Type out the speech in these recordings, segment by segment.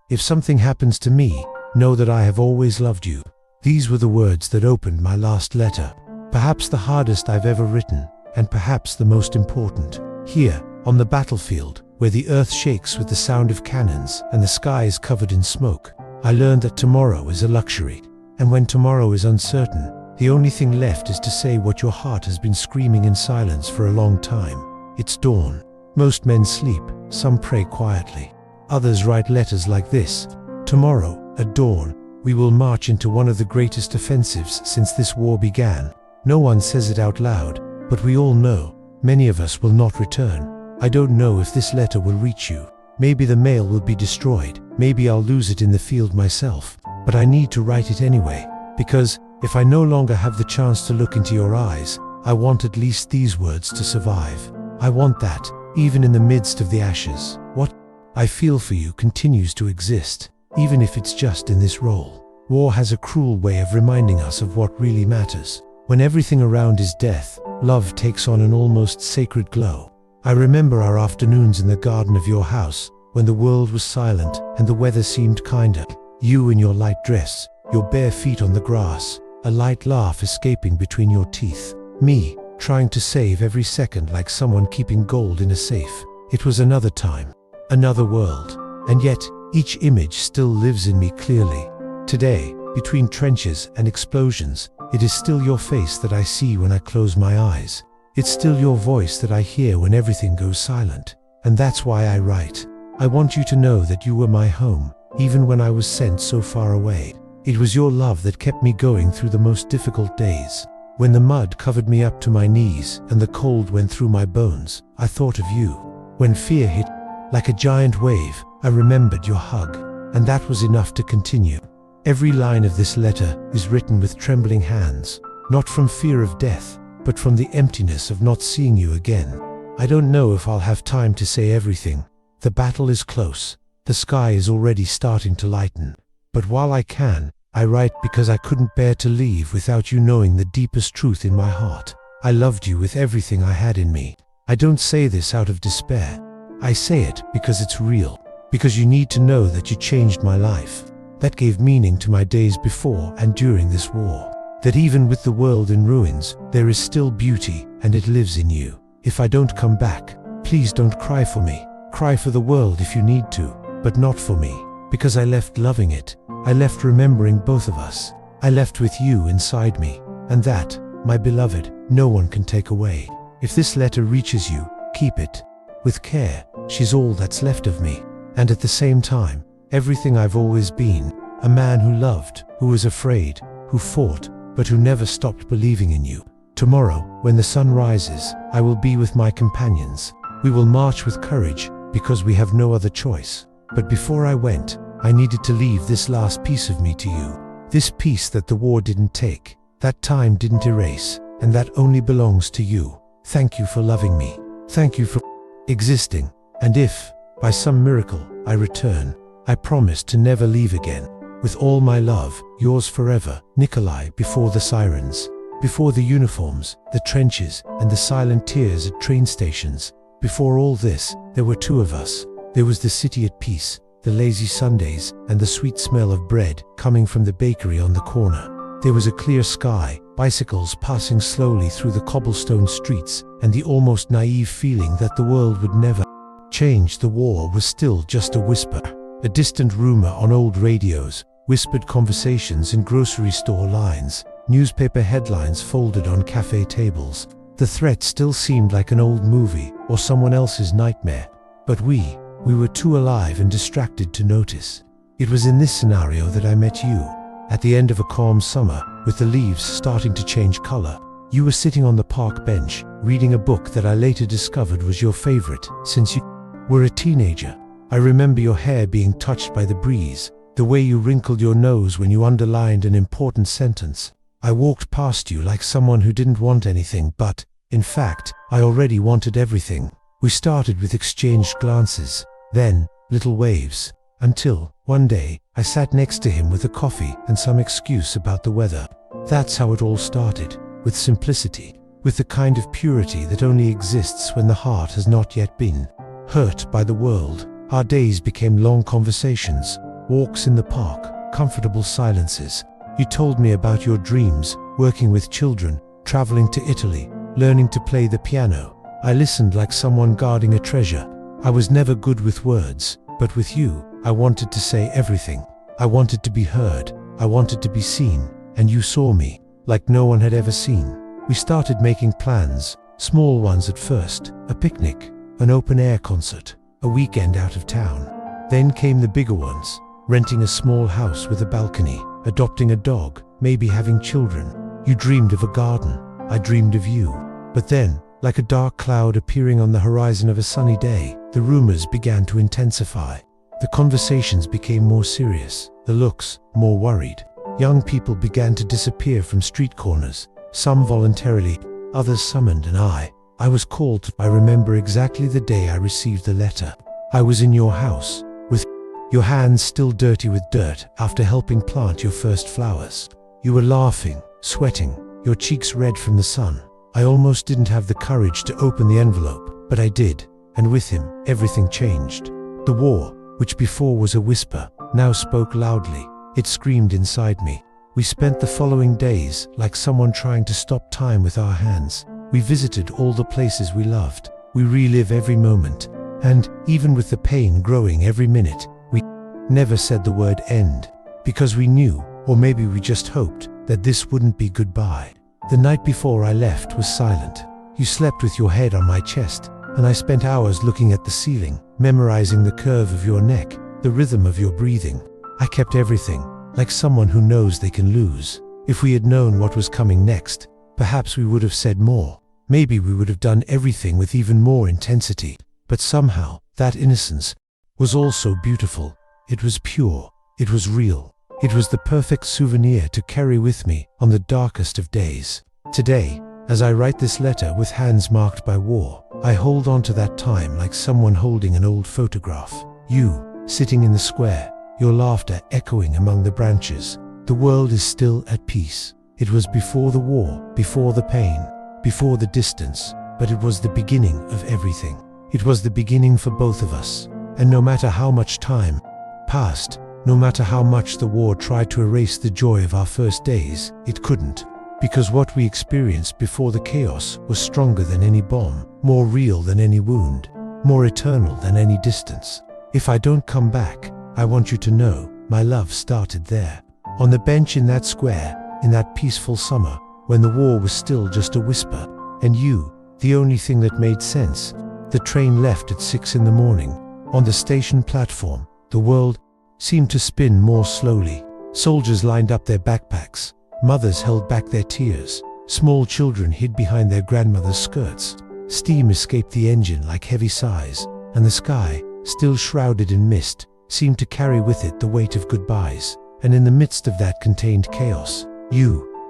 If something happens to me, know that I have always loved you. These were the words that opened my last letter. Perhaps the hardest I've ever written, and perhaps the most important. Here, on the battlefield, where the earth shakes with the sound of cannons and the sky is covered in smoke, I learned that tomorrow is a luxury. And when tomorrow is uncertain, the only thing left is to say what your heart has been screaming in silence for a long time. It's dawn. Most men sleep, some pray quietly. Others write letters like this. Tomorrow, at dawn, we will march into one of the greatest offensives since this war began. No one says it out loud, but we all know, many of us will not return. I don't know if this letter will reach you. Maybe the mail will be destroyed. Maybe I'll lose it in the field myself. But I need to write it anyway, because if I no longer have the chance to look into your eyes, I want at least these words to survive. I want that, even in the midst of the ashes. What I feel for you continues to exist, even if it's just in this role. War has a cruel way of reminding us of what really matters. When everything around is death, love takes on an almost sacred glow. I remember our afternoons in the garden of your house, when the world was silent and the weather seemed kinder. You in your light dress, your bare feet on the grass, a light laugh escaping between your teeth. Me, trying to save every second like someone keeping gold in a safe. It was another time. Another world, and yet each image still lives in me clearly. Today, between trenches and explosions, it is still your face that I see when I close my eyes. It's still your voice that I hear when everything goes silent. And that's why I write. I want you to know that you were my home, even when I was sent so far away. It was your love that kept me going through the most difficult days. When the mud covered me up to my knees and the cold went through my bones, I thought of you. When fear hit like a giant wave, I remembered your hug, and that was enough to continue. Every line of this letter is written with trembling hands, not from fear of death, but from the emptiness of not seeing you again. I don't know if I'll have time to say everything. The battle is close. The sky is already starting to lighten. But while I can, I write because I couldn't bear to leave without you knowing the deepest truth in my heart. I loved you with everything I had in me. I don't say this out of despair. I say it because it's real, because you need to know that you changed my life. That gave meaning to my days before and during this war. That even with the world in ruins, there is still beauty, and it lives in you. If I don't come back, please don't cry for me. Cry for the world if you need to, but not for me, because I left loving it. I left remembering both of us. I left with you inside me, and that, my beloved, no one can take away. If this letter reaches you, keep it. With care, she's all that's left of me, and at the same time, everything I've always been, a man who loved, who was afraid, who fought, but who never stopped believing in you. Tomorrow, when the sun rises, I will be with my companions. We will march with courage, because we have no other choice. But before I went, I needed to leave this last piece of me to you. This piece that the war didn't take, that time didn't erase, and that only belongs to you. Thank you for loving me. Thank you for existing. And if, by some miracle, I return, I promise to never leave again. With all my love, yours forever, Nikolai. Before the sirens, before the uniforms, the trenches, and the silent tears at train stations, before all this, there were two of us. There was the city at peace, the lazy Sundays, and the sweet smell of bread coming from the bakery on the corner. There was a clear sky, bicycles passing slowly through the cobblestone streets, and the almost naive feeling that the world would never change. The war was still just a whisper, a distant rumor on old radios, whispered conversations in grocery store lines, newspaper headlines folded on cafe tables. The threat still seemed like an old movie or someone else's nightmare. But we were too alive and distracted to notice. It was in this scenario that I met you. At the end of a calm summer, with the leaves starting to change color, you were sitting on the park bench, reading a book that I later discovered was your favorite since you were a teenager. I remember your hair being touched by the breeze, the way you wrinkled your nose when you underlined an important sentence. I walked past you like someone who didn't want anything, but, in fact, I already wanted everything. We started with exchanged glances, then little waves, until, one day, I sat next to him with a coffee and some excuse about the weather. That's how it all started, with simplicity, with the kind of purity that only exists when the heart has not yet been hurt by the world. Our days became long conversations, walks in the park, comfortable silences. You told me about your dreams, working with children, traveling to Italy, learning to play the piano. I listened like someone guarding a treasure. I was never good with words, but with you, I wanted to say everything. I wanted to be heard, I wanted to be seen, and you saw me, like no one had ever seen. We started making plans, small ones at first, a picnic, an open-air concert, a weekend out of town. Then came the bigger ones, renting a small house with a balcony, adopting a dog, maybe having children. You dreamed of a garden, I dreamed of you. But then, like a dark cloud appearing on the horizon of a sunny day, the rumors began to intensify. The conversations became more serious, the looks more worried. Young people began to disappear from street corners, some voluntarily, others summoned, and I was called. I remember exactly the day I received the letter. I was in your house, with your hands still dirty with dirt after helping plant your first flowers. You were laughing, sweating, your cheeks red from the sun. I almost didn't have the courage to open the envelope, but I did, and with him, everything changed. The war, which before was a whisper, now spoke loudly. It screamed inside me. We spent the following days like someone trying to stop time with our hands. We visited all the places we loved. We relive every moment. And, even with the pain growing every minute, we never said the word end. Because we knew, or maybe we just hoped, that this wouldn't be goodbye. The night before I left was silent. You slept with your head on my chest, and I spent hours looking at the ceiling, memorizing the curve of your neck, the rhythm of your breathing. I kept everything, like someone who knows they can lose. If we had known what was coming next, perhaps we would have said more. Maybe we would have done everything with even more intensity. But somehow, that innocence was also beautiful. It was pure. It was real. It was the perfect souvenir to carry with me on the darkest of days. Today, as I write this letter with hands marked by war, I hold on to that time like someone holding an old photograph. You, sitting in the square, your laughter echoing among the branches. The world is still at peace. It was before the war, before the pain, before the distance, but it was the beginning of everything. It was the beginning for both of us. And no matter how much time passed, no matter how much the war tried to erase the joy of our first days, it couldn't. Because what we experienced before the chaos was stronger than any bomb, more real than any wound, more eternal than any distance. If I don't come back, I want you to know, my love started there. On the bench in that square, in that peaceful summer, when the war was still just a whisper, and you, the only thing that made sense. The train left at 6 in the morning. On the station platform, the world seemed to spin more slowly. Soldiers lined up their backpacks. Mothers held back their tears. Small children hid behind their grandmother's skirts. Steam escaped the engine like heavy sighs, and the sky, still shrouded in mist, seemed to carry with it the weight of goodbyes. And in the midst of that contained chaos,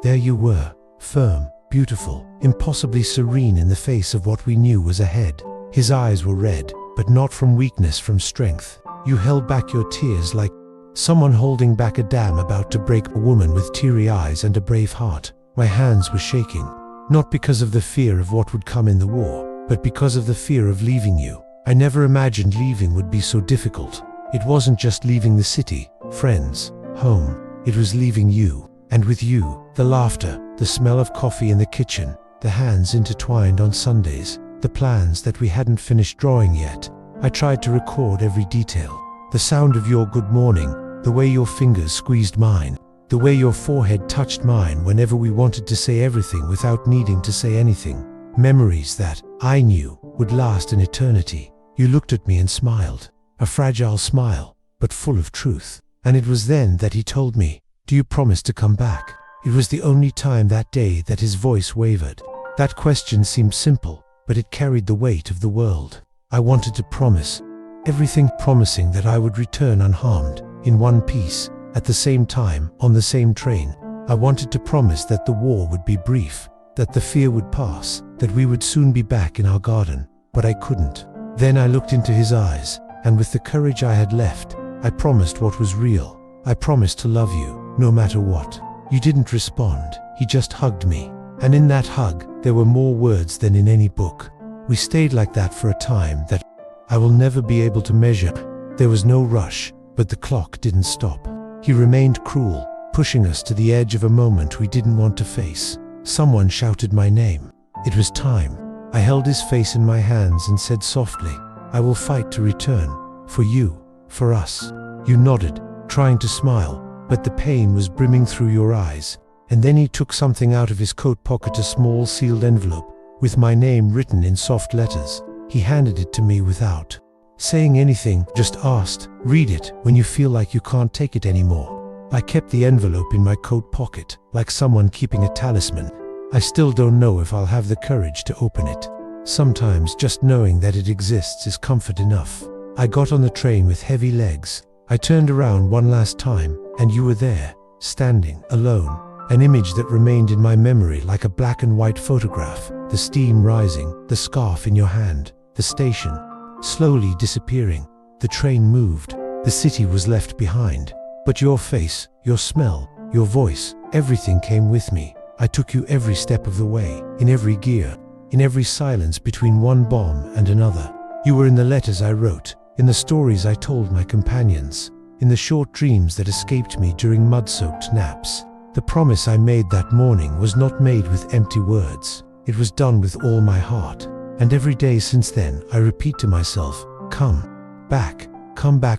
there you were, firm, beautiful, impossibly serene in the face of what we knew was ahead. His eyes were red, but not from weakness, from strength. You held back your tears like someone holding back a dam about to break, a woman with teary eyes and a brave heart. My hands were shaking, not because of the fear of what would come in the war, but because of the fear of leaving you. I never imagined leaving would be so difficult. It wasn't just leaving the city, friends, home. It was leaving you. And with you, the laughter, the smell of coffee in the kitchen, the hands intertwined on Sundays, the plans that we hadn't finished drawing yet. I tried to record every detail. The sound of your good morning, the way your fingers squeezed mine, the way your forehead touched mine whenever we wanted to say everything without needing to say anything. Memories that, I knew, would last an eternity. You looked at me and smiled. A fragile smile, but full of truth. And it was then that he told me, "Do you promise to come back?" It was the only time that day that his voice wavered. That question seemed simple, but it carried the weight of the world. I wanted to promise everything, promising that I would return unharmed, in one piece, at the same time, on the same train. I wanted to promise that the war would be brief, that the fear would pass, that we would soon be back in our garden, but I couldn't. Then I looked into his eyes, and with the courage I had left, I promised what was real. I promised to love you, no matter what. You didn't respond, he just hugged me. And in that hug, there were more words than in any book. We stayed like that for a time that I will never be able to measure. There was no rush, but the clock didn't stop. He remained cruel, pushing us to the edge of a moment we didn't want to face. Someone shouted my name. It was time. I held his face in my hands and said softly, "I will fight to return. For you, for us." You nodded, trying to smile, but the pain was brimming through your eyes. And then he took something out of his coat pocket, a small sealed envelope, with my name written in soft letters. He handed it to me without saying anything, just asked, "Read it when you feel like you can't take it anymore." I kept the envelope in my coat pocket, like someone keeping a talisman. I still don't know if I'll have the courage to open it. Sometimes just knowing that it exists is comfort enough. I got on the train with heavy legs. I turned around one last time, and you were there, standing, alone. An image that remained in my memory like a black and white photograph, the steam rising, the scarf in your hand, the station slowly disappearing. The train moved, the city was left behind. But your face, your smell, your voice, everything came with me. I took you every step of the way, in every gear, in every silence between one bomb and another. You were in the letters I wrote, in the stories I told my companions, in the short dreams that escaped me during mud-soaked naps. The promise I made that morning was not made with empty words. It was done with all my heart. And every day since then, I repeat to myself, come back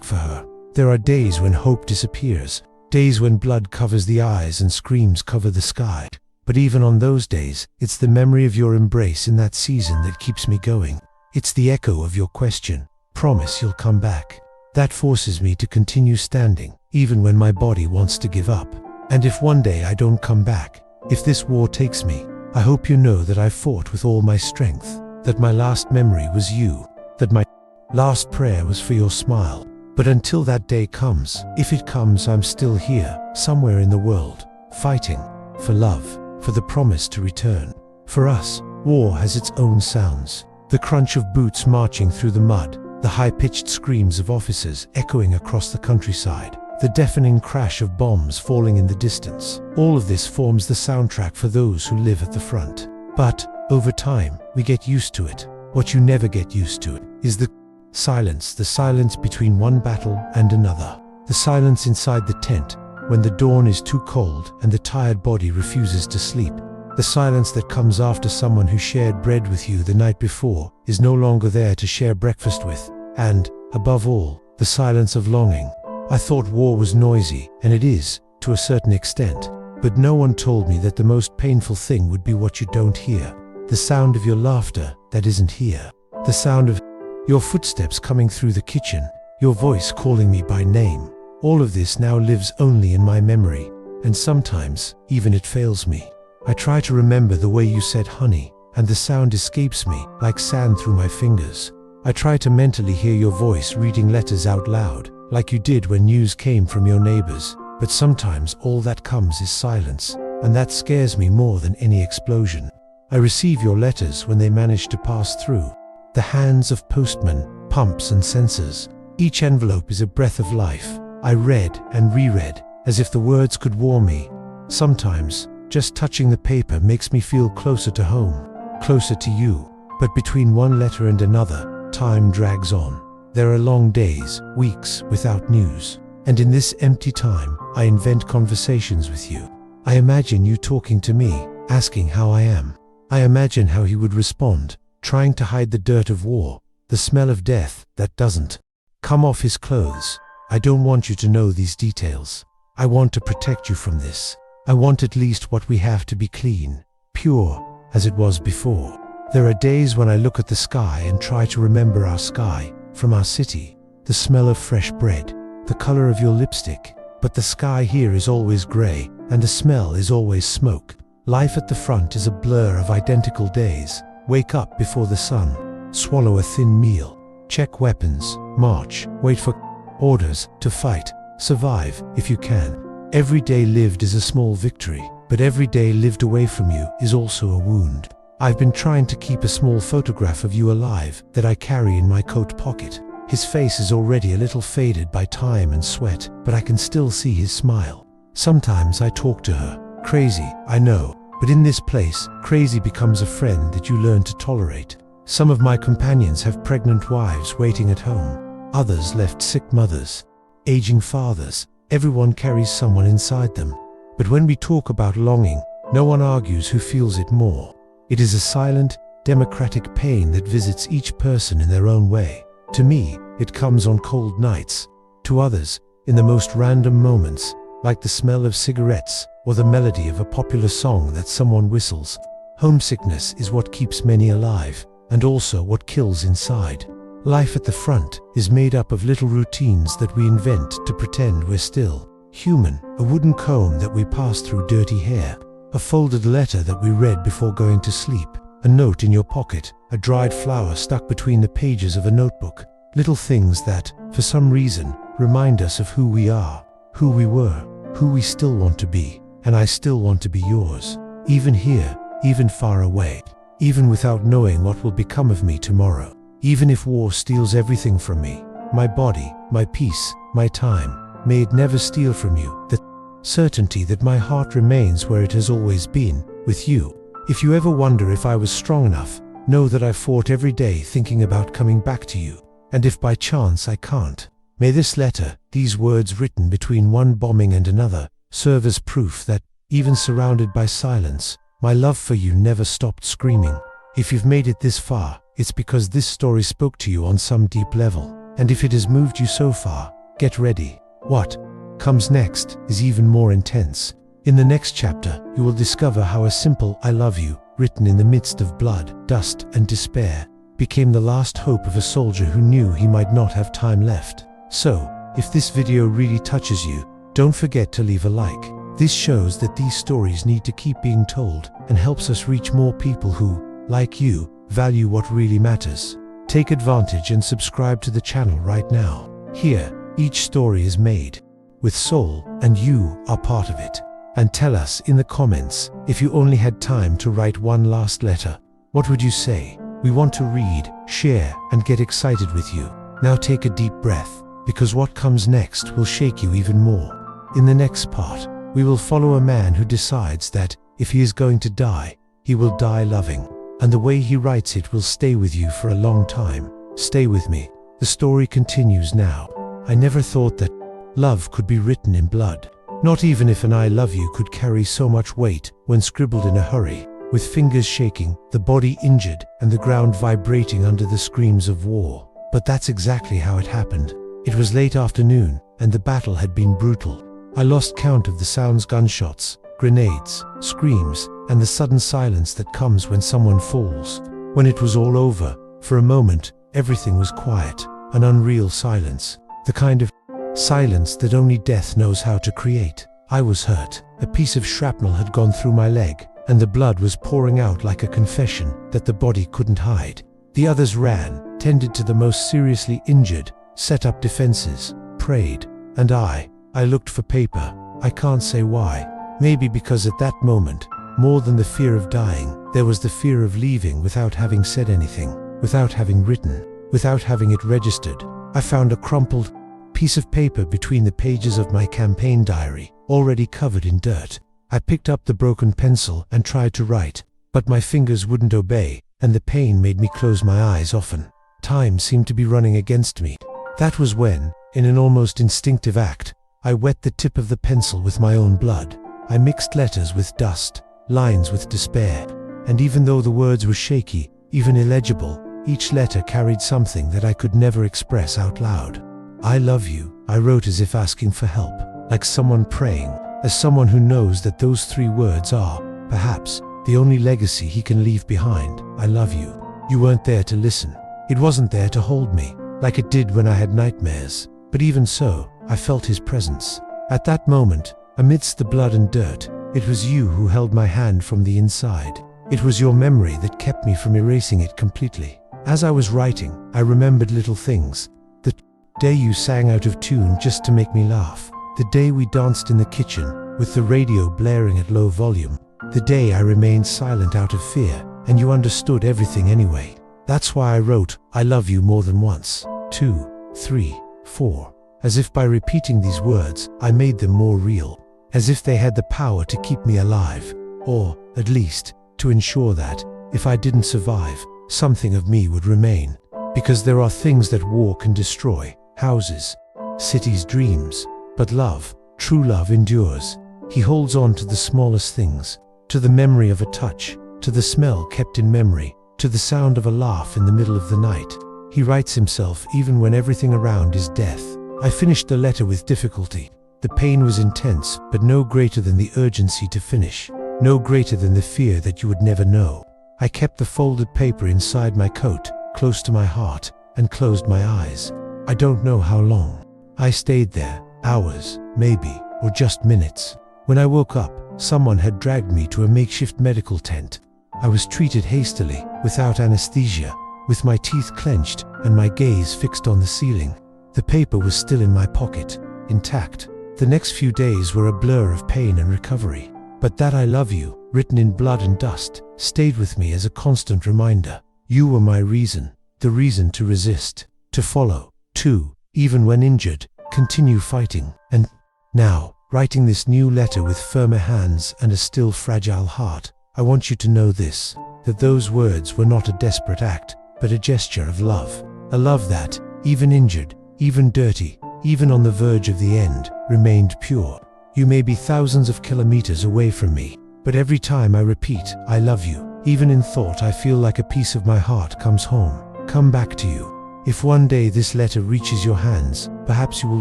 for her. There are days when hope disappears, days when blood covers the eyes and screams cover the sky. But even on those days, it's the memory of your embrace in that season that keeps me going. It's the echo of your question, "Promise you'll come back," that forces me to continue standing, even when my body wants to give up. And if one day I don't come back, if this war takes me, I hope you know that I fought with all my strength, that my last memory was you, that my last prayer was for your smile. But until that day comes, if it comes, I'm still here, somewhere in the world, fighting for love, for the promise to return. For us, war has its own sounds. The crunch of boots marching through the mud, the high-pitched screams of officers echoing across the countryside, the deafening crash of bombs falling in the distance. All of this forms the soundtrack for those who live at the front. But over time, we get used to it. What you never get used to is the silence between one battle and another. The silence inside the tent, when the dawn is too cold and the tired body refuses to sleep. The silence that comes after someone who shared bread with you the night before is no longer there to share breakfast with. And, above all, the silence of longing. I thought war was noisy, and it is, to a certain extent. But no one told me that the most painful thing would be what you don't hear. The sound of your laughter that isn't here. The sound of your footsteps coming through the kitchen. Your voice calling me by name. All of this now lives only in my memory, and sometimes, even it fails me. I try to remember the way you said honey, and the sound escapes me like sand through my fingers. I try to mentally hear your voice reading letters out loud, like you did when news came from your neighbors. But sometimes all that comes is silence, and that scares me more than any explosion. I receive your letters when they manage to pass through the hands of postmen, pumps and sensors. Each envelope is a breath of life. I read and reread, as if the words could warm me. Sometimes, just touching the paper makes me feel closer to home, closer to you. But between one letter and another, time drags on. There are long days, weeks without news. And in this empty time, I invent conversations with you. I imagine you talking to me, asking how I am. I imagine how he would respond, trying to hide the dirt of war, the smell of death that doesn't come off his clothes. I don't want you to know these details. I want to protect you from this. I want at least what we have to be clean, pure, as it was before. There are days when I look at the sky and try to remember our sky, from our city, the smell of fresh bread, the color of your lipstick. But the sky here is always gray, and the smell is always smoke. Life at the front is a blur of identical days. Wake up before the sun, swallow a thin meal, check weapons, march, wait for orders to fight, survive if you can. Every day lived is a small victory, but every day lived away from you is also a wound. I've been trying to keep a small photograph of you alive that I carry in my coat pocket. His face is already a little faded by time and sweat, but I can still see his smile. Sometimes I talk to her. Crazy, I know, but in this place, crazy becomes a friend that you learn to tolerate. Some of my companions have pregnant wives waiting at home. Others left sick mothers, aging fathers. Everyone carries someone inside them. But when we talk about longing, no one argues who feels it more. It is a silent, democratic pain that visits each person in their own way. To me, it comes on cold nights. To others, in the most random moments, like the smell of cigarettes or the melody of a popular song that someone whistles. Homesickness is what keeps many alive, and also what kills inside. Life at the front is made up of little routines that we invent to pretend we're still human. A wooden comb that we pass through dirty hair, a folded letter that we read before going to sleep, a note in your pocket, a dried flower stuck between the pages of a notebook. Little things that, for some reason, remind us of who we are, who we were, who we still want to be. And I still want to be yours, even here, even far away, even without knowing what will become of me tomorrow. Even if war steals everything from me, my body, my peace, my time, may it never steal from you the certainty that my heart remains where it has always been, with you. If you ever wonder if I was strong enough, know that I fought every day thinking about coming back to you. And if by chance I can't, may this letter, these words written between one bombing and another, serve as proof that, even surrounded by silence, my love for you never stopped screaming. If you've made it this far, it's because this story spoke to you on some deep level. And if it has moved you so far, get ready. What comes next is even more intense. In the next chapter, you will discover how a simple "I love you," written in the midst of blood, dust, and despair, became the last hope of a soldier who knew he might not have time left. So, if this video really touches you, don't forget to leave a like. This shows that these stories need to keep being told and helps us reach more people who, like you, value what really matters. Take advantage and subscribe to the channel right now. Here, each story is made with soul, and you are part of it. And tell us in the comments, if you only had time to write one last letter, what would you say? We want to read, share, and get excited with you. Now take a deep breath, because what comes next will shake you even more. In the next part, we will follow a man who decides that, if he is going to die, he will die loving. And the way he writes it will stay with you for a long time. Stay with me. The story continues now. I never thought that love could be written in blood. Not even if an "I love you" could carry so much weight when scribbled in a hurry, with fingers shaking, the body injured, and the ground vibrating under the screams of war. But that's exactly how it happened. It was late afternoon, and the battle had been brutal. I lost count of the sounds: gunshots, grenades, screams, and the sudden silence that comes when someone falls. When it was all over, for a moment, everything was quiet, an unreal silence, the kind of silence that only death knows how to create. I was hurt. A piece of shrapnel had gone through my leg, and the blood was pouring out like a confession that the body couldn't hide. The others ran, tended to the most seriously injured, set up defenses, prayed, and I looked for paper. I can't say why. Maybe because at that moment, more than the fear of dying, there was the fear of leaving without having said anything, without having written, without having it registered. I found a crumpled piece of paper between the pages of my campaign diary, already covered in dirt. I picked up the broken pencil and tried to write, but my fingers wouldn't obey, and the pain made me close my eyes often. Time seemed to be running against me. That was when, in an almost instinctive act, I wet the tip of the pencil with my own blood. I mixed letters with dust, lines with despair, and even though the words were shaky, even illegible, each letter carried something that I could never express out loud. "I love you," I wrote as if asking for help, like someone praying, as someone who knows that those 3 words are, perhaps, the only legacy he can leave behind. I love you. You weren't there to listen. It wasn't there to hold me, like it did when I had nightmares. But even so, I felt his presence. At that moment, amidst the blood and dirt, it was you who held my hand from the inside. It was your memory that kept me from erasing it completely. As I was writing, I remembered little things. The day you sang out of tune just to make me laugh. The day we danced in the kitchen, with the radio blaring at low volume. The day I remained silent out of fear, and you understood everything anyway. That's why I wrote, "I love you" more than once, 2, 3, 4. As if by repeating these words, I made them more real. As if they had the power to keep me alive. Or, at least, to ensure that, if I didn't survive, something of me would remain. Because there are things that war can destroy, houses, cities, dreams. But love, true love, endures. He holds on to the smallest things, to the memory of a touch, to the smell kept in memory, to the sound of a laugh in the middle of the night. He writes himself even when everything around is death. I finished the letter with difficulty. The pain was intense, but no greater than the urgency to finish, no greater than the fear that you would never know. I kept the folded paper inside my coat, close to my heart, and closed my eyes. I don't know how long. I stayed there, hours, maybe, or just minutes. When I woke up, someone had dragged me to a makeshift medical tent. I was treated hastily, without anesthesia, with my teeth clenched and my gaze fixed on the ceiling. The paper was still in my pocket, intact. The next few days were a blur of pain and recovery. But that I love you, written in blood and dust, stayed with me as a constant reminder. You were my reason, the reason to resist, to follow, to, even when injured, continue fighting. And now, writing this new letter with firmer hands and a still fragile heart, I want you to know this, that those words were not a desperate act, but a gesture of love. A love that, even injured, even dirty, even on the verge of the end, remained pure. You may be thousands of kilometers away from me, but every time I repeat, I love you, even in thought I feel like a piece of my heart comes home, come back to you. If one day this letter reaches your hands, perhaps you will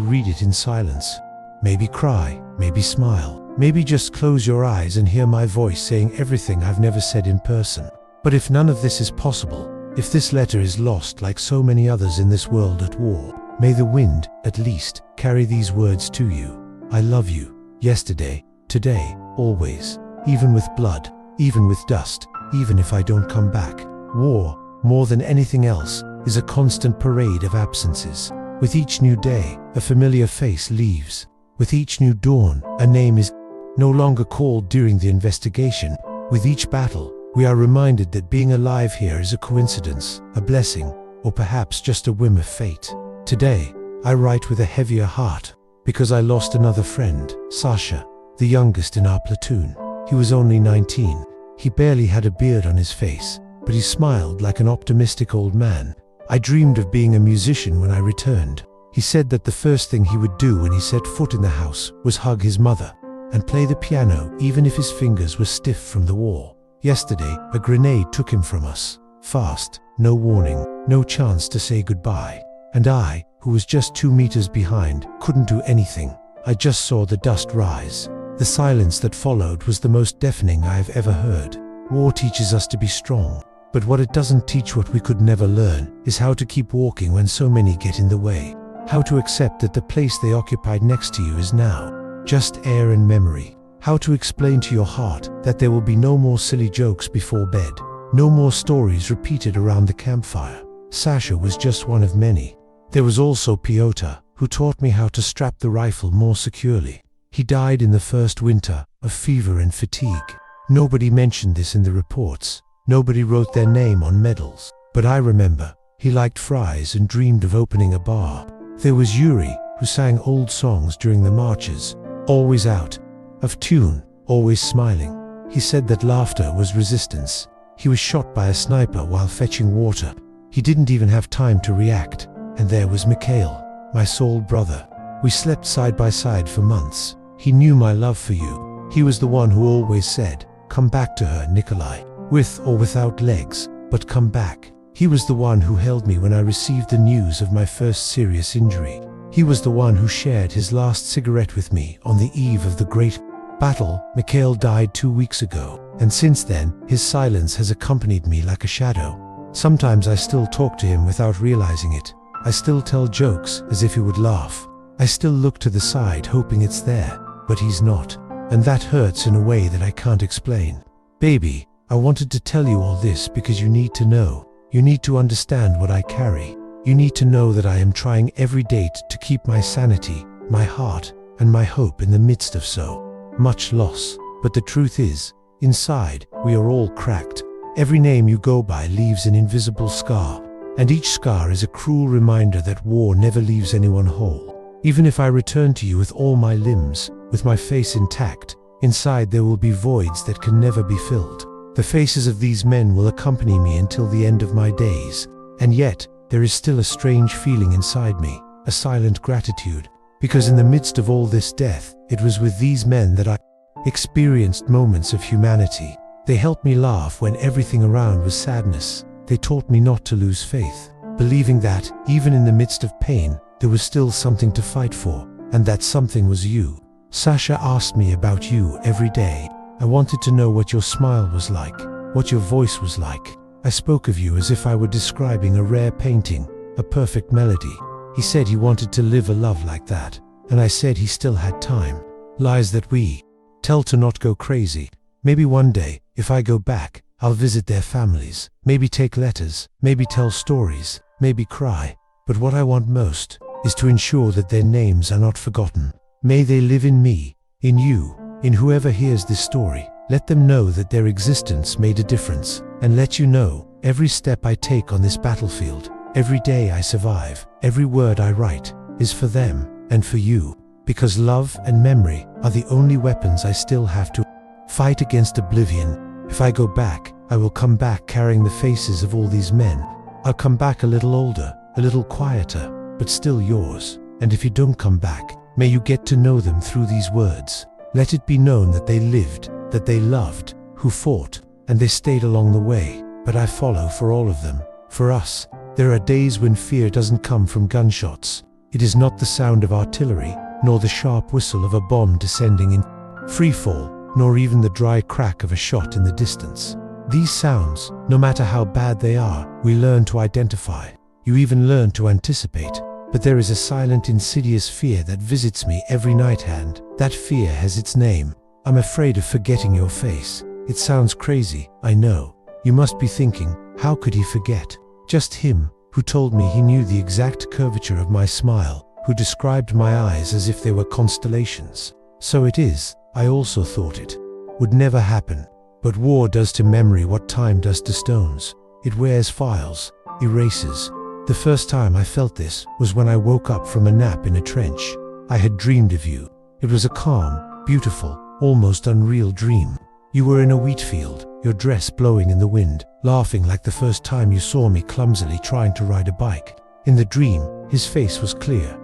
read it in silence. Maybe cry, maybe smile, maybe just close your eyes and hear my voice saying everything I've never said in person. But if none of this is possible, if this letter is lost like so many others in this world at war, may the wind, at least, carry these words to you. I love you, yesterday, today, always, even with blood, even with dust, even if I don't come back. War, more than anything else, is a constant parade of absences. With each new day, a familiar face leaves. With each new dawn, a name is no longer called during the investigation. With each battle, we are reminded that being alive here is a coincidence, a blessing, or perhaps just a whim of fate. Today, I write with a heavier heart, because I lost another friend, Sasha, the youngest in our platoon. He was only 19. He barely had a beard on his face, but he smiled like an optimistic old man. I dreamed of being a musician when I returned. He said that the first thing he would do when he set foot in the house was hug his mother and play the piano even if his fingers were stiff from the war. Yesterday, a grenade took him from us. Fast, no warning, no chance to say goodbye. And I, who was just 2 meters behind, couldn't do anything. I just saw the dust rise. The silence that followed was the most deafening I have ever heard. War teaches us to be strong, but what it doesn't teach, what we could never learn, is how to keep walking when so many get in the way. How to accept that the place they occupied next to you is now just air and memory. How to explain to your heart that there will be no more silly jokes before bed, no more stories repeated around the campfire. Sasha was just one of many. There was also Piotr, who taught me how to strap the rifle more securely. He died in the first winter of fever and fatigue. Nobody mentioned this in the reports. Nobody wrote their name on medals. But I remember, he liked fries and dreamed of opening a bar. There was Yuri, who sang old songs during the marches, always out of tune, always smiling. He said that laughter was resistance. He was shot by a sniper while fetching water. He didn't even have time to react. And there was Mikhail, my soul brother. We slept side by side for months. He knew my love for you. He was the one who always said, "Come back to her, Nikolai. With or without legs, but come back." He was the one who held me when I received the news of my first serious injury. He was the one who shared his last cigarette with me on the eve of the great battle. Mikhail died 2 weeks ago, and since then, his silence has accompanied me like a shadow. Sometimes I still talk to him without realizing it. I still tell jokes as if he would laugh. I still look to the side hoping it's there, but he's not. And that hurts in a way that I can't explain. Baby, I wanted to tell you all this because you need to know. You need to understand what I carry. You need to know that I am trying every day to keep my sanity, my heart, and my hope in the midst of so much loss. But the truth is, inside, we are all cracked. Every name you go by leaves an invisible scar. And each scar is a cruel reminder that war never leaves anyone whole. Even if I return to you with all my limbs, with my face intact, inside there will be voids that can never be filled. The faces of these men will accompany me until the end of my days. And yet, there is still a strange feeling inside me, a silent gratitude, because in the midst of all this death, it was with these men that I experienced moments of humanity. They helped me laugh when everything around was sadness. They taught me not to lose faith, believing that, even in the midst of pain, there was still something to fight for, and that something was you. Sasha asked me about you every day. I wanted to know what your smile was like, what your voice was like. I spoke of you as if I were describing a rare painting, a perfect melody. He said he wanted to live a love like that, and I said he still had time. Lies that we tell to not go crazy. Maybe one day, if I go back, I'll visit their families, maybe take letters, maybe tell stories, maybe cry. But what I want most is to ensure that their names are not forgotten. May they live in me, in you, in whoever hears this story. Let them know that their existence made a difference, and let you know, every step I take on this battlefield, every day I survive, every word I write, is for them and for you, because love and memory are the only weapons I still have to fight against oblivion. If I go back, I will come back carrying the faces of all these men. I'll come back a little older, a little quieter, but still yours. And if you don't come back, may you get to know them through these words. Let it be known that they lived, that they loved, who fought, and they stayed along the way. But I follow for all of them. For us, there are days when fear doesn't come from gunshots. It is not the sound of artillery, nor the sharp whistle of a bomb descending in free fall, nor even the dry crack of a shot in the distance. These sounds, no matter how bad they are, we learn to identify. You even learn to anticipate. But there is a silent, insidious fear that visits me every night, and that fear has its name. I'm afraid of forgetting your face. It sounds crazy, I know. You must be thinking, how could he forget? Just him, who told me he knew the exact curvature of my smile, who described my eyes as if they were constellations. So it is. I also thought it would never happen. But war does to memory what time does to stones. It wears files, erases. The first time I felt this was when I woke up from a nap in a trench. I had dreamed of you. It was a calm, beautiful, almost unreal dream. You were in a wheat field, your dress blowing in the wind, laughing like the first time you saw me clumsily trying to ride a bike. In the dream, his face was clear,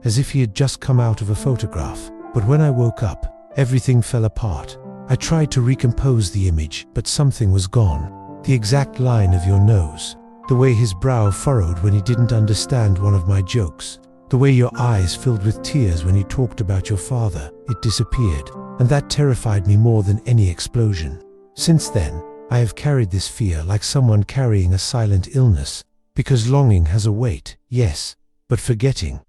as if he had just come out of a photograph. But when I woke up, everything fell apart. I tried to recompose the image, but something was gone. The exact line of your nose, the way his brow furrowed when he didn't understand one of my jokes, the way your eyes filled with tears when you talked about your father, it disappeared, and that terrified me more than any explosion. Since then, I have carried this fear like someone carrying a silent illness, because longing has a weight, yes, but forgetting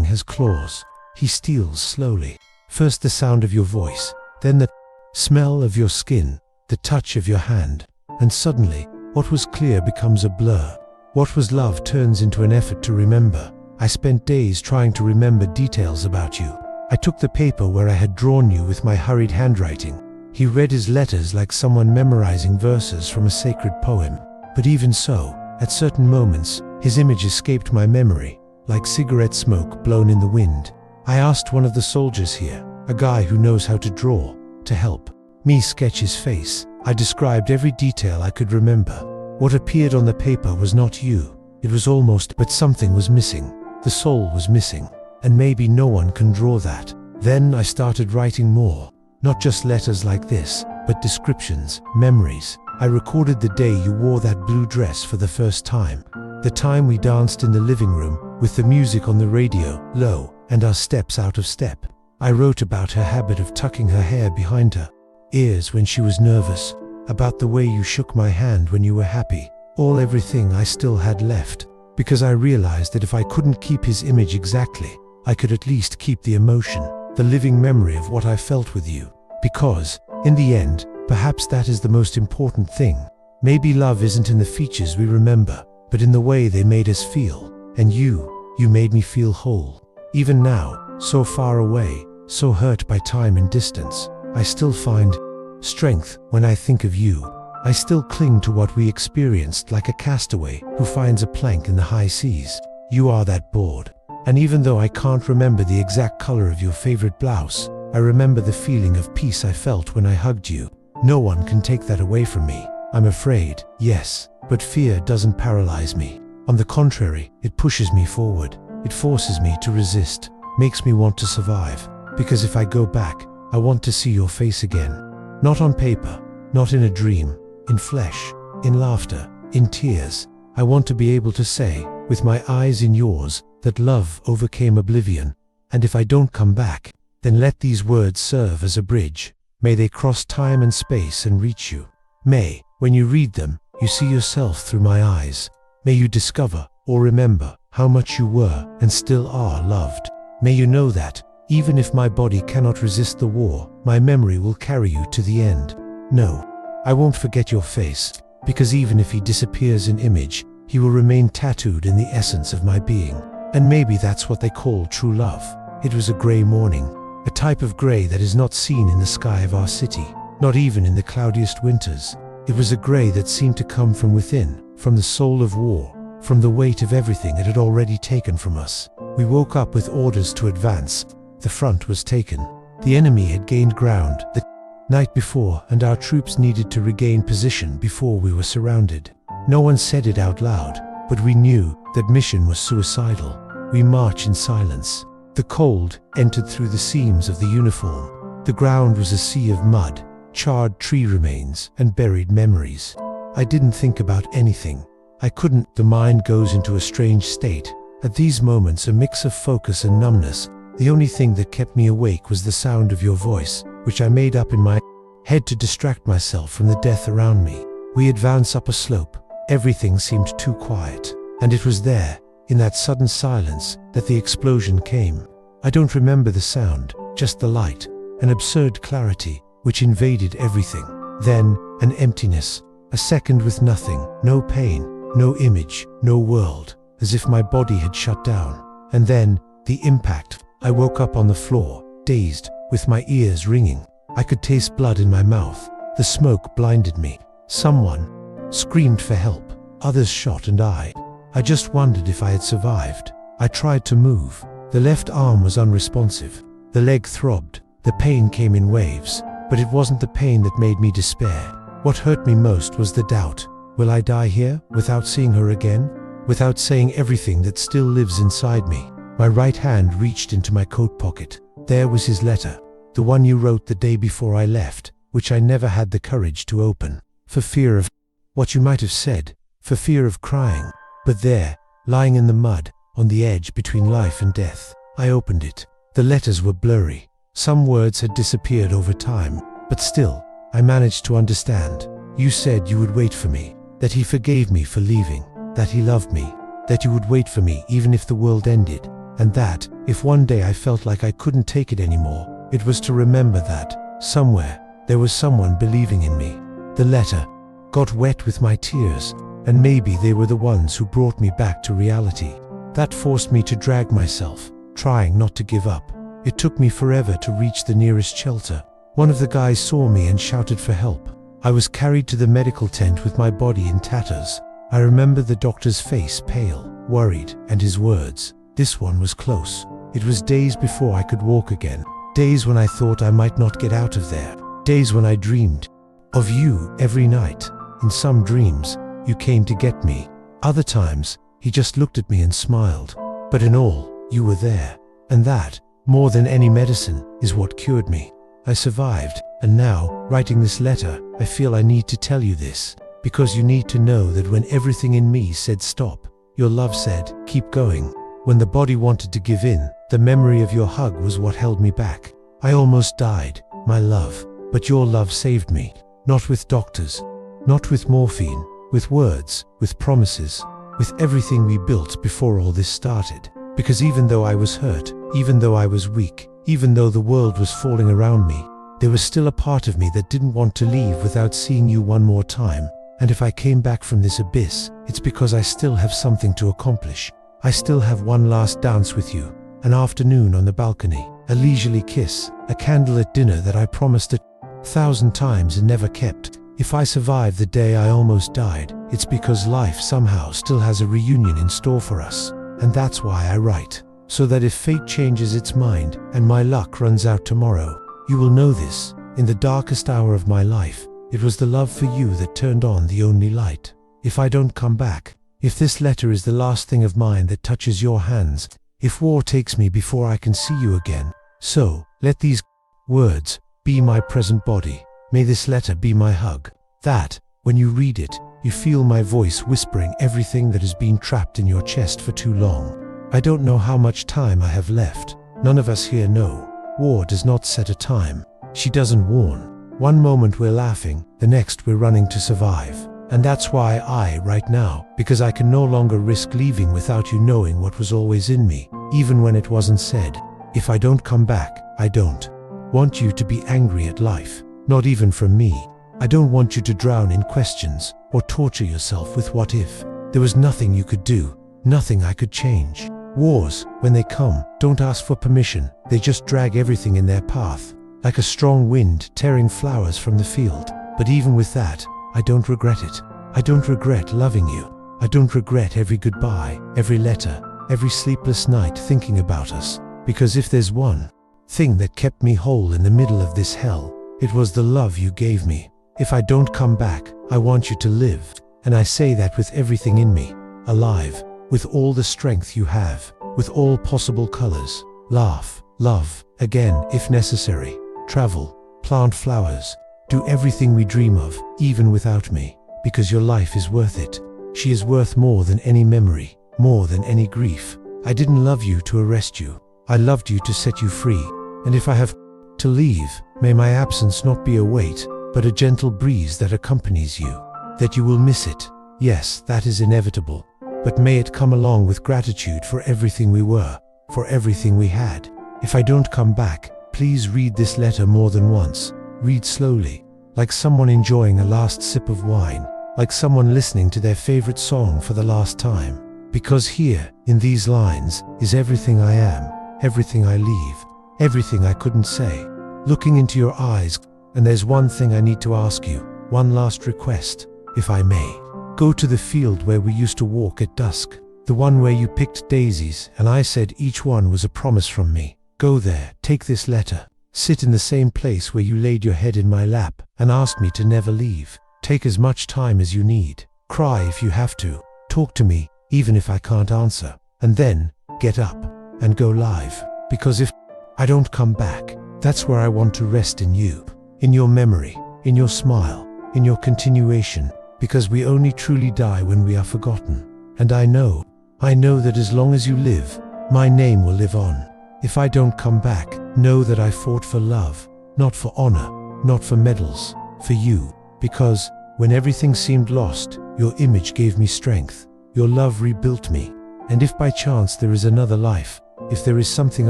has claws. He steals slowly. First the sound of your voice, then the smell of your skin, the touch of your hand, and suddenly, what was clear becomes a blur. What was love turns into an effort to remember. I spent days trying to remember details about you. I took the paper where I had drawn you with my hurried handwriting. He read his letters like someone memorizing verses from a sacred poem. But even so, at certain moments, his image escaped my memory, like cigarette smoke blown in the wind. I asked one of the soldiers here, a guy who knows how to draw, to help me sketch his face. I described every detail I could remember. What appeared on the paper was not you. It was almost, but something was missing. The soul was missing. And maybe no one can draw that. Then I started writing more. Not just letters like this, but descriptions, memories. I recorded the day you wore that blue dress for the first time. The time we danced in the living room, with the music on the radio, low, and our steps out of step. I wrote about her habit of tucking her hair behind her ears when she was nervous, about the way you shook my hand when you were happy, everything I still had left, because I realized that if I couldn't keep his image exactly, I could at least keep the emotion, the living memory of what I felt with you. Because, in the end, perhaps that is the most important thing. Maybe love isn't in the features we remember, but in the way they made us feel. And you made me feel whole. Even now, so far away, so hurt by time and distance, I still find strength when I think of you. I still cling to what we experienced like a castaway who finds a plank in the high seas. You are that board. And even though I can't remember the exact color of your favorite blouse, I remember the feeling of peace I felt when I hugged you. No one can take that away from me. I'm afraid, yes, but fear doesn't paralyze me. On the contrary, it pushes me forward. It forces me to resist, makes me want to survive. Because if I go back, I want to see your face again. Not on paper, not in a dream, in flesh, in laughter, in tears. I want to be able to say, with my eyes in yours, that love overcame oblivion. And if I don't come back, then let these words serve as a bridge. May they cross time and space and reach you. May, when you read them, you see yourself through my eyes. May you discover, or remember, how much you were and still are loved. May you know that, even if my body cannot resist the war, my memory will carry you to the end. No, I won't forget your face, because even if he disappears in image, he will remain tattooed in the essence of my being. And maybe that's what they call true love. It was a grey morning, a type of grey that is not seen in the sky of our city, not even in the cloudiest winters. It was a grey that seemed to come from within, from the soul of war, from the weight of everything it had already taken from us. We woke up with orders to advance. The front was taken. The enemy had gained ground the night before, and our troops needed to regain position before we were surrounded. No one said it out loud, but we knew that mission was suicidal. We marched in silence. The cold entered through the seams of the uniform. The ground was a sea of mud, charred tree remains, and buried memories. I didn't think about anything. I couldn't. The mind goes into a strange state. At these moments, a mix of focus and numbness. The only thing that kept me awake was the sound of your voice, which I made up in my head to distract myself from the death around me. We advanced up a slope. Everything seemed too quiet. And it was there, in that sudden silence, that the explosion came. I don't remember the sound, just the light, an absurd clarity, which invaded everything. Then, an emptiness, a second with nothing, no pain, no image, no world, as if my body had shut down. And then, the impact. I woke up on the floor, dazed, with my ears ringing. I could taste blood in my mouth. The smoke blinded me. Someone screamed for help. Others shot, and I just wondered if I had survived. I tried to move. The left arm was unresponsive. The leg throbbed. The pain came in waves. But it wasn't the pain that made me despair. What hurt me most was the doubt. Will I die here, without seeing her again? Without saying everything that still lives inside me? My right hand reached into my coat pocket. There was his letter. The one you wrote the day before I left, which I never had the courage to open. For fear of what you might have said. For fear of crying. But there, lying in the mud, on the edge between life and death, I opened it. The letters were blurry. Some words had disappeared over time, but still, I managed to understand. You said you would wait for me, that he forgave me for leaving, that he loved me, that you would wait for me even if the world ended, and that, if one day I felt like I couldn't take it anymore, it was to remember that, somewhere, there was someone believing in me. The letter got wet with my tears, and maybe they were the ones who brought me back to reality. That forced me to drag myself, trying not to give up. It took me forever to reach the nearest shelter. One of the guys saw me and shouted for help. I was carried to the medical tent with my body in tatters. I remember the doctor's face, pale, worried, and his words. This one was close. It was days before I could walk again. Days when I thought I might not get out of there. Days when I dreamed of you every night. In some dreams, you came to get me. Other times, he just looked at me and smiled. But in all, you were there. And that, more than any medicine, is what cured me. I survived, and now, writing this letter, I feel I need to tell you this. Because you need to know that when everything in me said stop, your love said, keep going. When the body wanted to give in, the memory of your hug was what held me back. I almost died, my love, but your love saved me. Not with doctors, not with morphine, with words, with promises, with everything we built before all this started. Because even though I was hurt, even though I was weak, even though the world was falling around me, there was still a part of me that didn't want to leave without seeing you one more time. And if I came back from this abyss, it's because I still have something to accomplish. I still have one last dance with you, an afternoon on the balcony, a leisurely kiss, a candlelit dinner that I promised 1,000 times and never kept. If I survived the day I almost died, it's because life somehow still has a reunion in store for us. And that's why I write. So that if fate changes its mind and my luck runs out tomorrow, you will know this. In the darkest hour of my life, it was the love for you that turned on the only light. If I don't come back, if this letter is the last thing of mine that touches your hands, if war takes me before I can see you again. So, let these words be my present body. May this letter be my hug. That, when you read it, you feel my voice whispering everything that has been trapped in your chest for too long. I don't know how much time I have left. None of us here know. War does not set a time. She doesn't warn. One moment we're laughing, the next we're running to survive. And that's why I write now, because I can no longer risk leaving without you knowing what was always in me, even when it wasn't said. If I don't come back, I don't want you to be angry at life, not even from me. I don't want you to drown in questions or torture yourself with what if. There was nothing you could do, nothing I could change. Wars, when they come, don't ask for permission. They just drag everything in their path, like a strong wind tearing flowers from the field. But even with that, I don't regret it. I don't regret loving you. I don't regret every goodbye, every letter, every sleepless night thinking about us. Because if there's one thing that kept me whole in the middle of this hell, it was the love you gave me. If I don't come back, I want you to live. And I say that with everything in me. Alive, with all the strength you have, with all possible colors. Laugh, love, again if necessary. Travel, plant flowers, do everything we dream of, even without me. Because your life is worth it. She is worth more than any memory, more than any grief. I didn't love you to arrest you. I loved you to set you free. And if I have to leave, may my absence not be a weight, but a gentle breeze that accompanies you. That you will miss it. Yes, that is inevitable. But may it come along with gratitude for everything we were, for everything we had. If I don't come back, please read this letter more than once. Read slowly, like someone enjoying a last sip of wine, like someone listening to their favorite song for the last time. Because here, in these lines, is everything I am, everything I leave, everything I couldn't say. Looking into your eyes, and there's one thing I need to ask you, one last request, if I may. Go to the field where we used to walk at dusk, the one where you picked daisies, and I said each one was a promise from me. Go there, take this letter, sit in the same place where you laid your head in my lap, and ask me to never leave. Take as much time as you need. Cry if you have to. Talk to me, even if I can't answer. And then, get up, and go live. Because if I don't come back, that's where I want to rest in you. In your memory, in your smile, in your continuation. Because we only truly die when we are forgotten. And I know that as long as you live, my name will live on. If I don't come back, know that I fought for love, not for honor, not for medals, for you. Because, when everything seemed lost, your image gave me strength. Your love rebuilt me. And if by chance there is another life, if there is something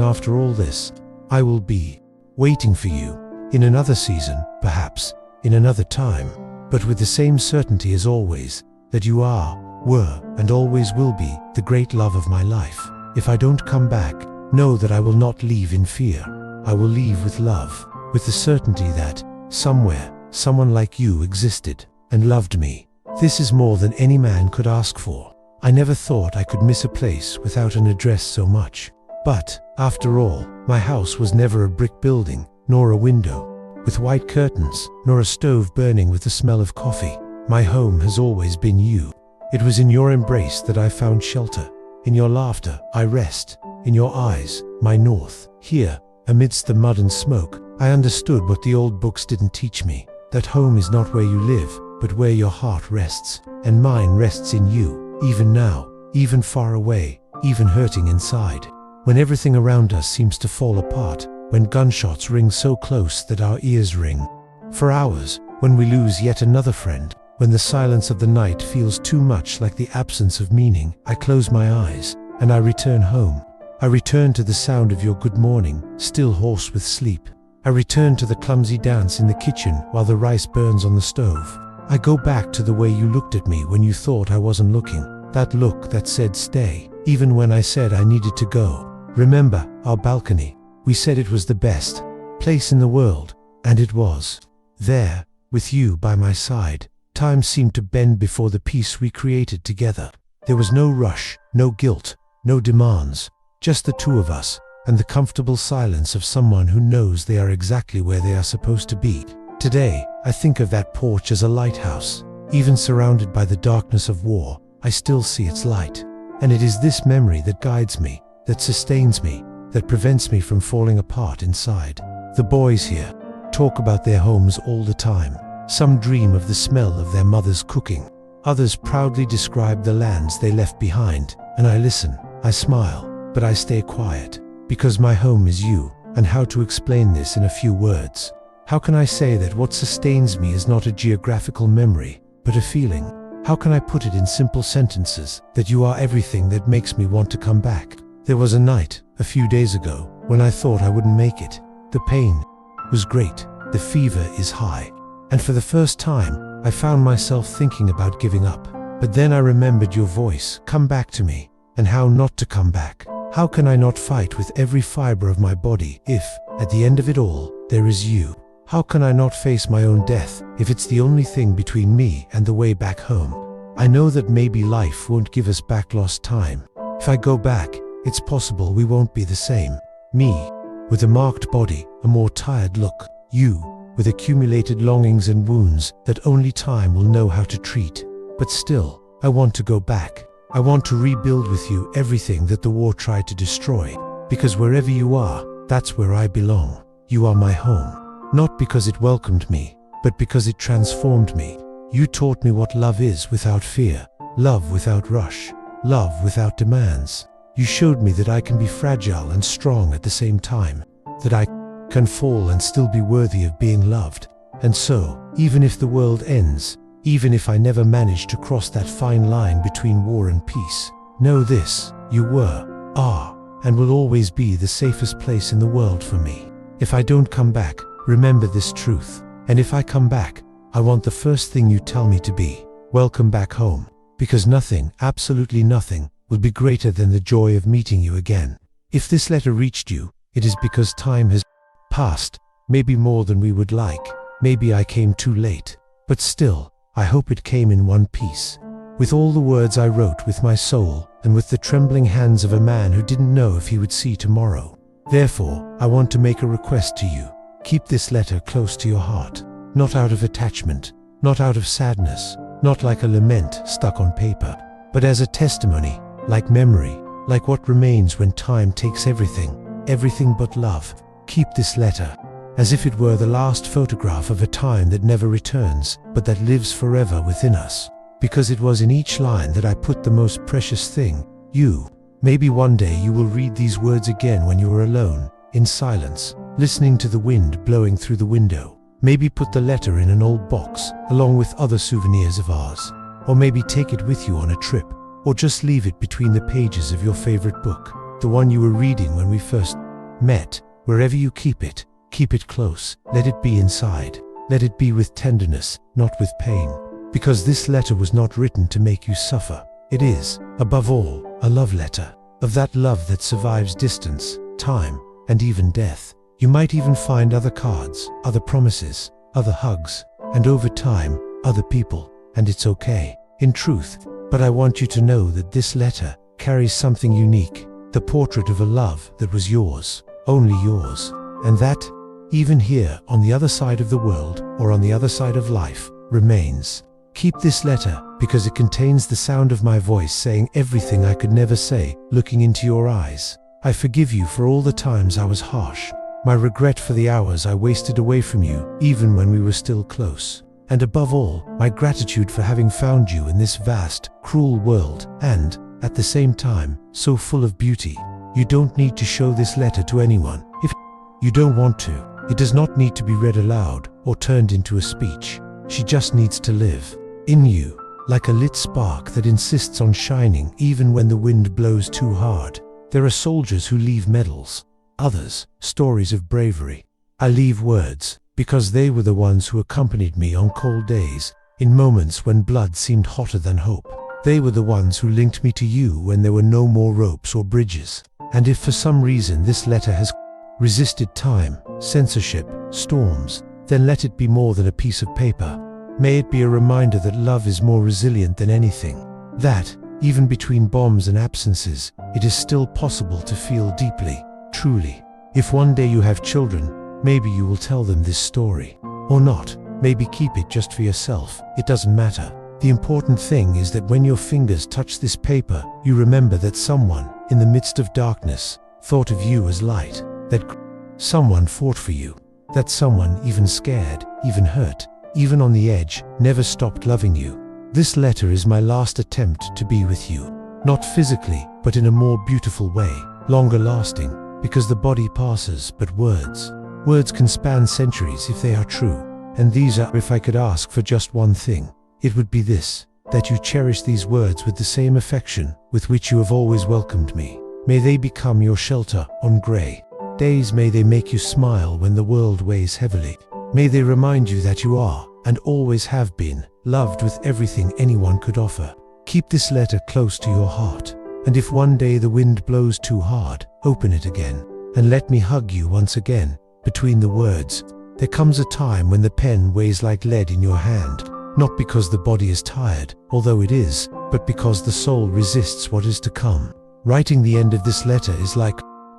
after all this, I will be waiting for you. In another season, perhaps, in another time. But with the same certainty as always, that you are, were, and always will be, the great love of my life. If I don't come back, know that I will not leave in fear. I will leave with love, with the certainty that, somewhere, someone like you existed, and loved me. This is more than any man could ask for. I never thought I could miss a place without an address so much. But, after all, my house was never a brick building, nor a window with white curtains, nor a stove burning with the smell of coffee. My home has always been you. It was in your embrace that I found shelter. In your laughter, I rest. In your eyes, my north. Here, amidst the mud and smoke, I understood what the old books didn't teach me. That home is not where you live, but where your heart rests. And mine rests in you, even now, even far away, even hurting inside. When everything around us seems to fall apart, when gunshots ring so close that our ears ring. For hours, when we lose yet another friend, when the silence of the night feels too much like the absence of meaning, I close my eyes, and I return home. I return to the sound of your good morning, still hoarse with sleep. I return to the clumsy dance in the kitchen while the rice burns on the stove. I go back to the way you looked at me when you thought I wasn't looking. That look that said stay, even when I said I needed to go. Remember our balcony? We said it was the best place in the world, and it was. There, with you by my side, time seemed to bend before the peace we created together. There was no rush, no guilt, no demands, just the two of us, and the comfortable silence of someone who knows they are exactly where they are supposed to be. Today, I think of that porch as a lighthouse. Even surrounded by the darkness of war, I still see its light. And it is this memory that guides me. that sustains me, that prevents me from falling apart inside. The boys here talk about their homes all the time. Some dream of the smell of their mother's cooking. Others proudly describe the lands they left behind. And I listen, I smile, but I stay quiet. Because my home is you. And how to explain this in a few words? How can I say that what sustains me is not a geographical memory, but a feeling? How can I put it in simple sentences that you are everything that makes me want to come back? There was a night, a few days ago, when I thought I wouldn't make it. The pain was great, the fever is high, and for the first time, I found myself thinking about giving up. But then I remembered your voice, come back to me, and how not to come back. How can I not fight with every fiber of my body if, at the end of it all, there is you? How can I not face my own death if it's the only thing between me and the way back home? I know that maybe life won't give us back lost time. If I go back, it's possible we won't be the same. Me, with a marked body, a more tired look. You, with accumulated longings and wounds that only time will know how to treat. But still, I want to go back. I want to rebuild with you everything that the war tried to destroy. Because wherever you are, that's where I belong. You are my home. Not because it welcomed me, but because it transformed me. You taught me what love is without fear, love without rush, love without demands. You showed me that I can be fragile and strong at the same time, that I can fall and still be worthy of being loved. And so, even if the world ends, even if I never manage to cross that fine line between war and peace, know this, you were, are, and will always be the safest place in the world for me. If I don't come back, remember this truth. And if I come back, I want the first thing you tell me to be, welcome back home. Because nothing, absolutely nothing, will be greater than the joy of meeting you again. If this letter reached you, it is because time has passed, maybe more than we would like. Maybe I came too late. But still, I hope it came in one piece. With all the words I wrote with my soul, and with the trembling hands of a man who didn't know if he would see tomorrow. Therefore, I want to make a request to you. Keep this letter close to your heart. Not out of attachment, not out of sadness, not like a lament stuck on paper, but as a testimony, like memory, like what remains when time takes everything but love. Keep this letter, as if it were the last photograph of a time that never returns, but that lives forever within us. Because it was in each line that I put the most precious thing, you. Maybe one day you will read these words again when you are alone, in silence, listening to the wind blowing through the window. Maybe put the letter in an old box, along with other souvenirs of ours. Or maybe take it with you on a trip, or just leave it between the pages of your favorite book, the one you were reading when we first met. Wherever you keep it close. Let it be inside. Let it be with tenderness, not with pain. Because this letter was not written to make you suffer. It is, above all, a love letter, of that love that survives distance, time, and even death. You might even find other cards, other promises, other hugs, and over time, other people, and it's okay, in truth. But I want you to know that this letter carries something unique, the portrait of a love that was yours, only yours, and that, even here on the other side of the world, or on the other side of life, remains. Keep this letter, because it contains the sound of my voice saying everything I could never say, looking into your eyes. I forgive you for all the times I was harsh, my regret for the hours I wasted away from you, even when we were still close. And above all, my gratitude for having found you in this vast, cruel world, and, at the same time, so full of beauty. You don't need to show this letter to anyone. If you don't want to, it does not need to be read aloud, or turned into a speech. She just needs to live in you, like a lit spark that insists on shining even when the wind blows too hard. There are soldiers who leave medals, others, stories of bravery. I leave words, because they were the ones who accompanied me on cold days, in moments when blood seemed hotter than hope. They were the ones who linked me to you when there were no more ropes or bridges. And if for some reason this letter has resisted time, censorship, storms, then let it be more than a piece of paper. May it be a reminder that love is more resilient than anything. That, even between bombs and absences, it is still possible to feel deeply, truly. If one day you have children, maybe you will tell them this story. Or not, maybe keep it just for yourself. It doesn't matter. The important thing is that when your fingers touch this paper, you remember that someone, in the midst of darkness, thought of you as light, that someone fought for you, that someone, even scared, even hurt, even on the edge, never stopped loving you. This letter is my last attempt to be with you, not physically, but in a more beautiful way, longer lasting, because the body passes, but words can span centuries if they are true. And these are, if I could ask for just one thing, it would be this, that you cherish these words with the same affection with which you have always welcomed me. May they become your shelter on gray days. May they make you smile when the world weighs heavily. May they remind you that you are, and always have been, loved with everything anyone could offer. Keep this letter close to your heart, and if one day the wind blows too hard, open it again, and let me hug you once again. Between the words, there comes a time when the pen weighs like lead in your hand, not because the body is tired, although it is, but because the soul resists what is to come. Writing the end of this letter is like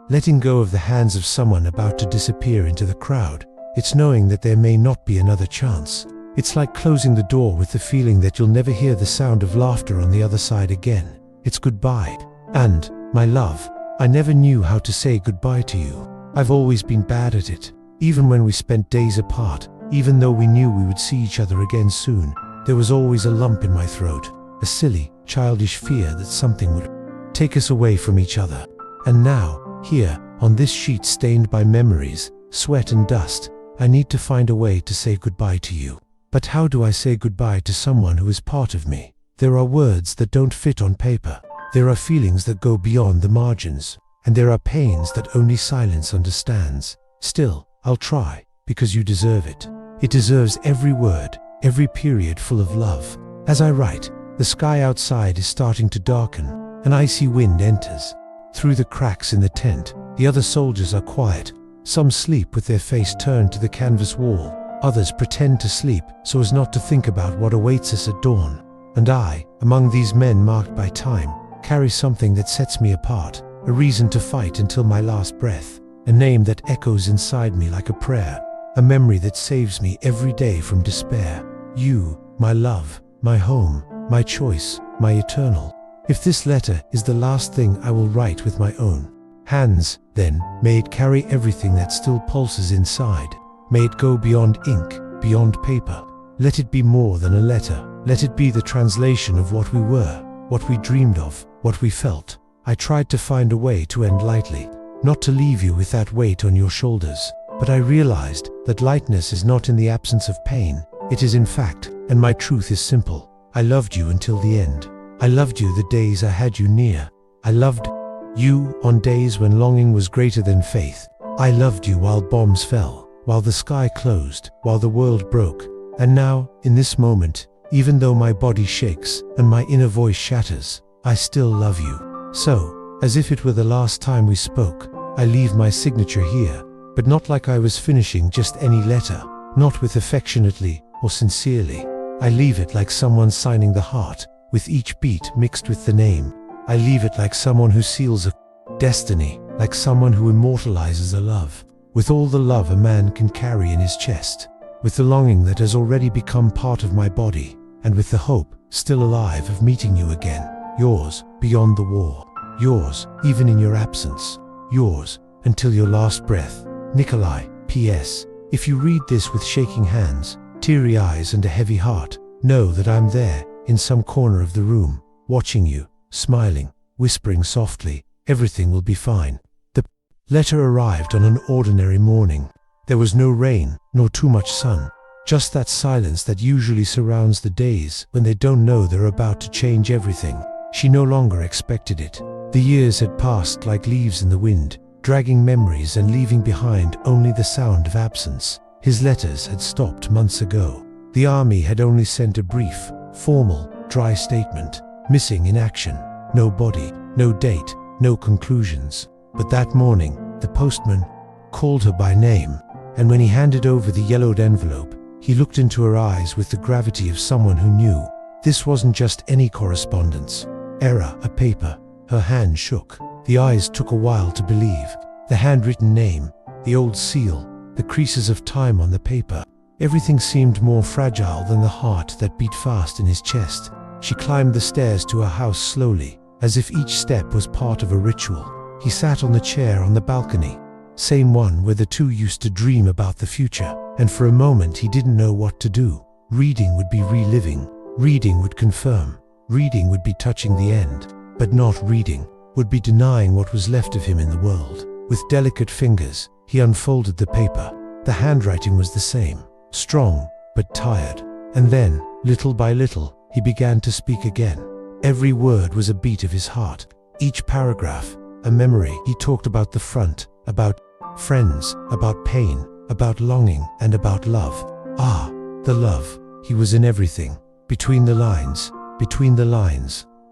letting go of the hands of someone about to disappear into the crowd. It's knowing that there may not be another chance. It's like closing the door with the feeling that you'll never hear the sound of laughter on the other side again. It's goodbye. And, my love, I never knew how to say goodbye to you. I've always been bad at it. Even when we spent days apart, even though we knew we would see each other again soon, there was always a lump in my throat, a silly, childish fear that something would take us away from each other. And now, here, on this sheet stained by memories, sweat and dust, I need to find a way to say goodbye to you. But how do I say goodbye to someone who is part of me? There are words that don't fit on paper. There are feelings that go beyond the margins. And there are pains that only silence understands. Still, I'll try, because you deserve it. It deserves every word, every period full of love. As I write, the sky outside is starting to darken. An icy wind enters. Through the cracks in the tent, the other soldiers are quiet. Some sleep with their face turned to the canvas wall. Others pretend to sleep so as not to think about what awaits us at dawn. And I, among these men marked by time, carry something that sets me apart. A reason to fight until my last breath, a name that echoes inside me like a prayer, a memory that saves me every day from despair. You, my love, my home, my choice, my eternal. If this letter is the last thing I will write with my own hands, then may it carry everything that still pulses inside. May it go beyond ink, beyond paper. Let it be more than a letter. Let it be the translation of what we were, what we dreamed of, what we felt. I tried to find a way to end lightly, not to leave you with that weight on your shoulders, but I realized that lightness is not in the absence of pain, it is in fact, and my truth is simple. I loved you until the end. I loved you the days I had you near. I loved you on days when longing was greater than faith. I loved you while bombs fell, while the sky closed, while the world broke. And now, in this moment, even though my body shakes and my inner voice shatters, I still love you. So, as if it were the last time we spoke, I leave my signature here, but not like I was finishing just any letter, not with affectionately or sincerely. I leave it like someone signing the heart, with each beat mixed with the name. I leave it like someone who seals a destiny, like someone who immortalizes a love, with all the love a man can carry in his chest, with the longing that has already become part of my body, and with the hope, still alive, of meeting you again. Yours, beyond the war. Yours, even in your absence. Yours, until your last breath. Nikolai. P.S. If you read this with shaking hands, teary eyes and a heavy heart, know that I'm there, in some corner of the room, watching you, smiling, whispering softly, everything will be fine. The letter arrived on an ordinary morning. There was no rain, nor too much sun. Just that silence that usually surrounds the days when they don't know they're about to change everything. She no longer expected it. The years had passed like leaves in the wind, dragging memories and leaving behind only the sound of absence. His letters had stopped months ago. The army had only sent a brief, formal, dry statement, missing in action. No body, no date, no conclusions. But that morning, the postman called her by name, and when he handed over the yellowed envelope, he looked into her eyes with the gravity of someone who knew. This wasn't just any correspondence. Error, a paper. Her hand shook. The eyes took a while to believe. The handwritten name, the old seal, the creases of time on the paper. Everything seemed more fragile than the heart that beat fast in his chest. She climbed the stairs to her house slowly, as if each step was part of a ritual. He sat on the chair on the balcony, same one where the two used to dream about the future, and for a moment he didn't know what to do. Reading would be reliving, reading would confirm, reading would be touching the end, but not reading would be denying what was left of him in the world. With delicate fingers, he unfolded the paper. The handwriting was the same, strong but tired. And then, little by little, he began to speak again. Every word was a beat of his heart, each paragraph a memory. He talked about the front, about friends, about pain, about longing, and about love. Ah, the love. He was in everything. Between the lines,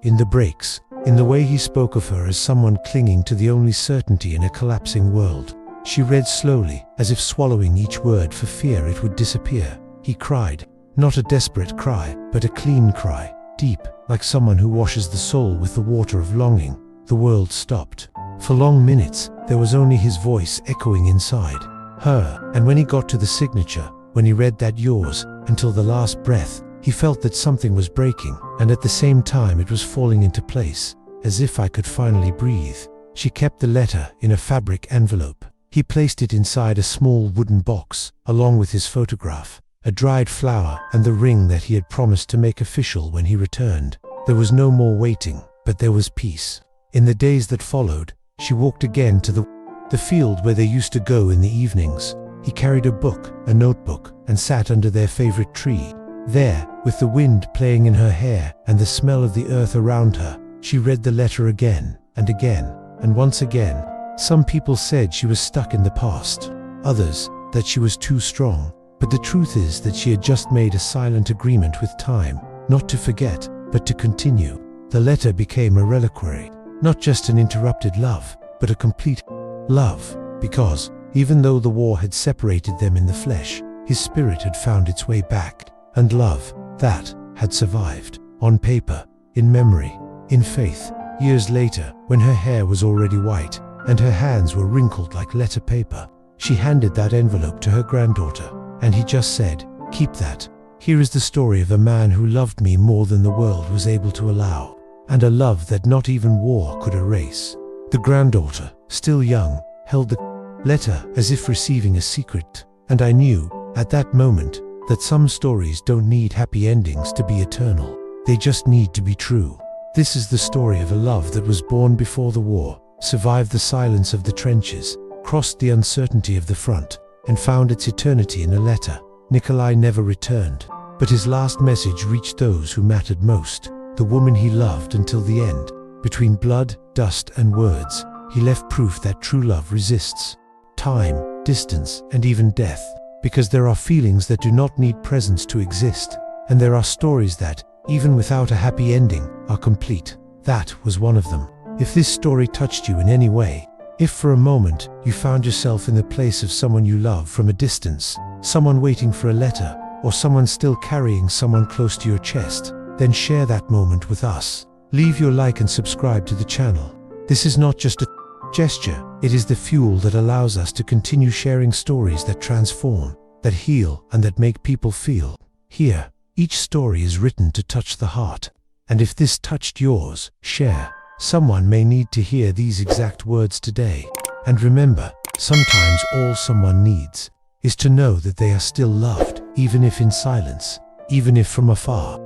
in the breaks, in the way he spoke of her as someone clinging to the only certainty in a collapsing world. She read slowly, as if swallowing each word for fear it would disappear. He cried, not a desperate cry, but a clean cry, deep, like someone who washes the soul with the water of longing. The world stopped. For long minutes, there was only his voice echoing inside her, and when he got to the signature, when he read that yours, until the last breath, he felt that something was breaking, and at the same time it was falling into place, as if I could finally breathe. She kept the letter in a fabric envelope. He placed it inside a small wooden box, along with his photograph, a dried flower, and the ring that he had promised to make official when he returned. There was no more waiting, but there was peace. In the days that followed, she walked again to the field where they used to go in the evenings. He carried a book, a notebook, and sat under their favorite tree. There, with the wind playing in her hair and the smell of the earth around her, she read the letter again, and once again. Some people said she was stuck in the past, others that she was too strong, but the truth is that she had just made a silent agreement with time, not to forget, but to continue. The letter became a reliquary, not just an interrupted love, but a complete love, because, even though the war had separated them in the flesh, his spirit had found its way back, and love, that, had survived, on paper, in memory, in faith. Years later, when her hair was already white, and her hands were wrinkled like letter paper, she handed that envelope to her granddaughter, and he just said, "Keep that. Here is the story of a man who loved me more than the world was able to allow, and a love that not even war could erase." The granddaughter, still young, held the letter as if receiving a secret, and I knew, at that moment, that some stories don't need happy endings to be eternal. They just need to be true. This is the story of a love that was born before the war, survived the silence of the trenches, crossed the uncertainty of the front, and found its eternity in a letter. Nikolai never returned, but his last message reached those who mattered most, the woman he loved until the end. Between blood, dust, and words, he left proof that true love resists time, distance, and even death, because there are feelings that do not need presence to exist, and there are stories that, even without a happy ending, are complete. That was one of them. If this story touched you in any way, if for a moment you found yourself in the place of someone you love from a distance, someone waiting for a letter, or someone still carrying someone close to your chest, then share that moment with us. Leave your like and subscribe to the channel. This is not just a gesture, it is the fuel that allows us to continue sharing stories that transform, that heal, and that make people feel. Here, each story is written to touch the heart. And if this touched yours, share. Someone may need to hear these exact words today. And remember, sometimes all someone needs is to know that they are still loved, even if in silence, even if from afar.